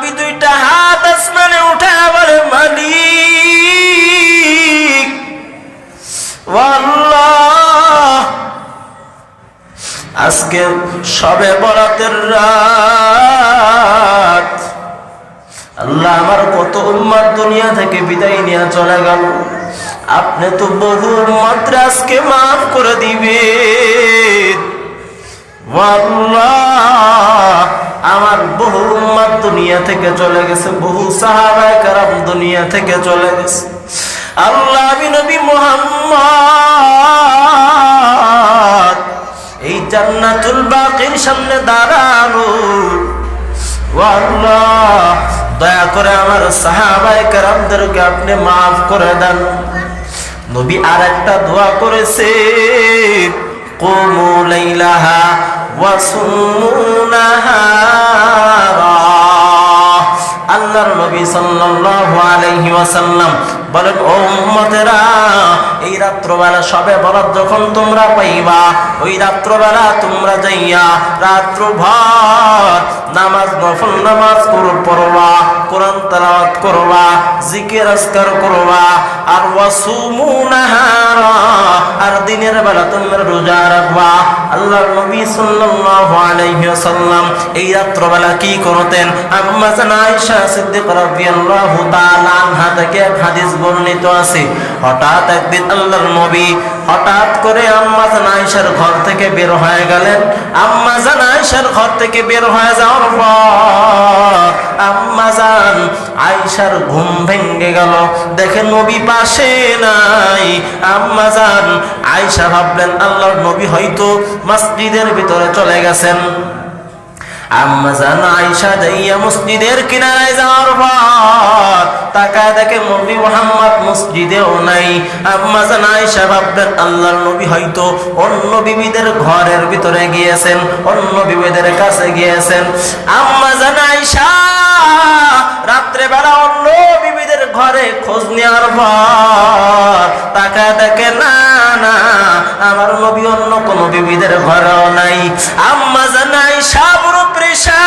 নবী দুইটা হাত আসমানে উঠায় বলে, মালিক আল্লাহ, আজকে শবে বরাতের রাত, আল্লাহ আমার কত উম্মত দুনিয়া থেকে বিদায় নিয়ে চলে গেল, আপনি তো বহু উম্মত আজকে মাফ করে দিবেন। আল্লাহ আমার বহু উম্মত দুনিয়া থেকে চলে গেছে, বহু সাহাবায়ে কেরাম দুনিয়া থেকে চলে গেছে। আল্লাহ আমি নবী মুহাম্মদ এই জান্নাতুল বাকির সামনে দাঁড়ানো, আল্লাহ দয়া করে আমার সাহাবায়ে কেরামদেরকে আপনি মাফ করে দেন। নবী আর একটা দোয়া করেছে, কুমু লাইলাহা ওয়া সুমু নাহারা। আল্লাহর নবী সাল্লাল্লাহু আলাইহি ওয়াসাল্লাম বলেন, ও উম্মতেরা, এই রাত্রবেলা শবে বরাত যখন তোমরা পাইবা, ওই রাত্রবেলা তোমরা যাইয়া রাত্রভর নামাজ, নফল নামাজ পড়বা, কোরআন তেলাওয়াত করবা, জিকির আজকার করবা, আর ওয়াসুমু নাহারা, আর দিনের বেলা তোমরা রোজা রাখবা। আল্লাহর নবী সাল্লাল্লাহু আলাইহি ওয়াসাল্লাম এই রাত্রবেলা কি করতেন? আম্মা জান আয়েশা সিদ্দিকা রাদিয়াল্লাহু তাআলা আনহা থেকে হাদিস বর্ণিত আছে, হঠাৎ একদিন আল্লাহর নবী হঠাৎ করে আম্মা জান আয়েশার ঘর থেকে বের হয়ে গেলেন। আম্মা জান আয়েশার ঘর থেকে বের হয়ে যাওয়ার পর আম্মা জান আয়েশার ঘুম ভেঙে গেল, দেখে নবী পাশে নাই। আম্মা জান আয়েশা ভাবলেন আল্লাহর নবী হয়তো মসজিদের ভিতরে চলে গেছেন। আম্মা জান আয়েশা যাইয়া মসজিদের কিনারায় যাওয়ার পর তাকায় দেখে নবী মুহাম্মদ মসজিদেও নাই। আম্মা জান আয়েশা ভাবলেন আল্লাহর নবী হয়তো অন্য বিবিদের ঘরের ভিতরে গিয়েছেন, অন্য বিবিদের কাছে গিয়েছেন। আম্মা জান আয়েশা রাত্রে বেলা অন্য বিবিদের ঘরে খোঁজ নেওয়ার পর তাকায় দেখে না না, আমার নবী অন্য কোন বিবিদের ঘরেও নাই। আম্মা জান আয়েশা বড় পরেশান,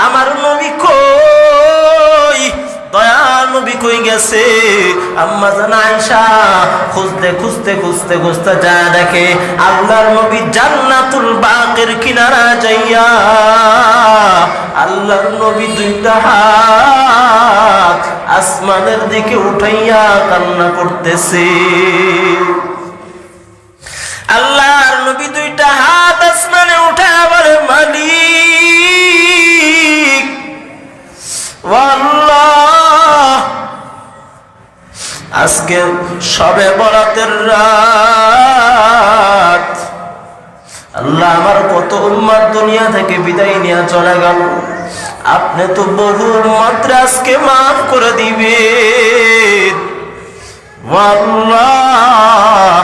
আমার নবী কই, দয়াল নবী কই গেছে? আম্মা জান আয়েশা খুঁজতে খুঁজতে খুঁজতে খুঁজতে যায় দেখে আল্লাহর নবী জান্নাতুল বাকির কিনারা যাইয়া আল্লাহর নবী দুইটা হাত আসমানের দিকে উঠাইয়া কান্না করতেছে। আল্লাহর নবী দুইটা হাত আসমানে উঠায়া বলে, মালিক আল্লাহ, আজকে শবে বরাতের রাত, আল্লাহ আমার কত উম্মত দুনিয়া থেকে বিদায় নিয়ে চলে গেল, আপনি তো বহু উম্মত আজকে মাফ করে দিবেন। আল্লাহ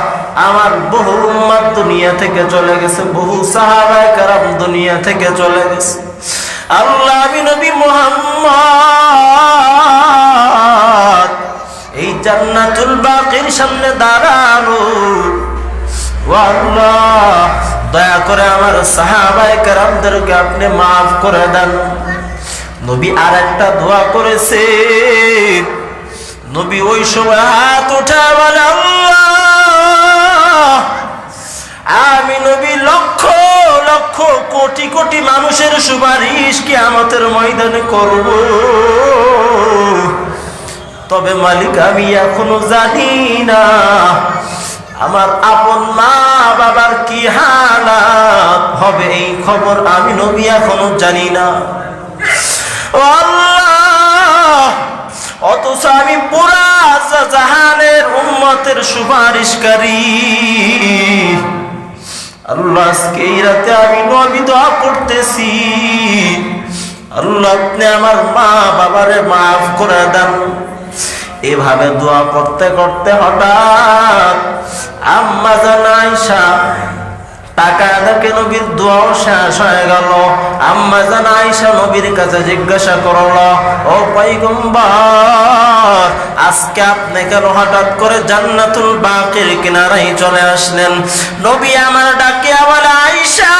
আমার বহু উম্মত দুনিয়া থেকে চলে গেছে, বহু সাহাবায়ে কেরাম দুনিয়া থেকে চলে গেছে। আল্লাহ আমি নবী মুহাম্মদ এই জান্নাতুল বাকির সামনে দাঁড়ানো, আল্লাহ দয়া করে আমার সাহাবায়ে কেরামদেরকে আপনি মাফ করে দেন। নবী আর একটা দোয়া করেছে, নবী ওই সময় হাত উঠা বলে, আল্লাহ আমি নবী লক্ষ লক্ষ কোটি কোটি মানুষের সুপারিশ কিয়ামতের ময়দানে করব, তবে মালিক আমি এখনো জানি না আমার আপন মা বাবার কি হালাত হবে, এই খবর আমি নবী এখনো জানি না। আল্লাহ অথচ আমি পুরা জাহানের উম্মতের সুপারিশকারী। আল্লাহ আজকে এই রাতে আমি নবী দোয়া করতেছি, আল্লাহ আপনি আমার মা বাবারে মাফ করে দেন। এভাবে দোয়া করতে করতে হঠাৎ আম্মা জান আয়েশা তাকায় দেখে নবীর দোয়াও শেষ হয়ে গেল। আম্মা জান আয়েশা নবীর কাছে জিজ্ঞাসা করলো, ও পয়গম্বর, আজকে আপনি কেন হঠাৎ করে জান্নাতুল বাকির কিনারায় চলে আসলেন? নবী আমার ডাকে বলে, আয়েশা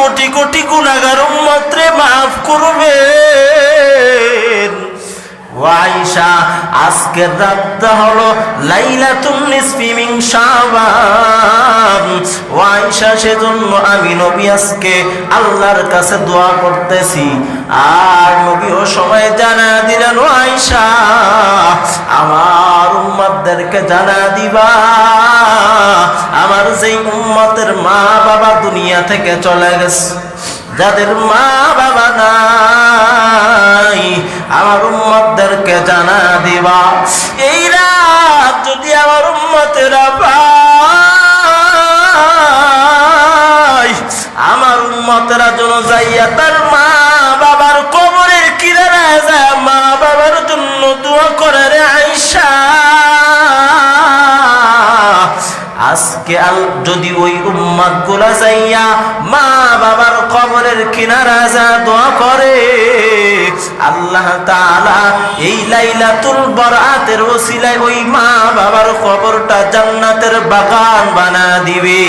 কোটি কোটি গুনাহগার উম্মতরে মাফ করবেন। ও আয়েশা, আজকের রাতটা হলো লাইলাতুন নিসফি মিন শাবান। ও আয়েশা, সেজন্য আমি নবী আজকে আল্লাহর কাছে দোয়া করতেছি। আর নবী ও সময় জানা দিলেন, ও আয়েশা, আমার উম্মতদেরকে জানা দিবা, আমার যেই উম্মতের মা বাবা দুনিয়া থেকে চলে গেছে, যাদের মা বাবা নাই, আমার উম্মতদেরকে জানা দিবা, এই রাত যদি আমার উম্মতেরা পায়, আমার উম্মতেরা যেন যাইয়া তার মা বাবার কবরের কিনারায় যায় মা বাবার জন্য দোয়া করে। রে আয়েশা, আজকে যদি ওই উম্মত গুলা যাইয়া মা বাবার কবরের কিনারা যা দোয়া করে, আল্লাহ তাআলা এই লাইলাতুল বরাতের ওসিলায় ওই মা বাবার কবরটা জান্নাতের বাগান বানা দিবে।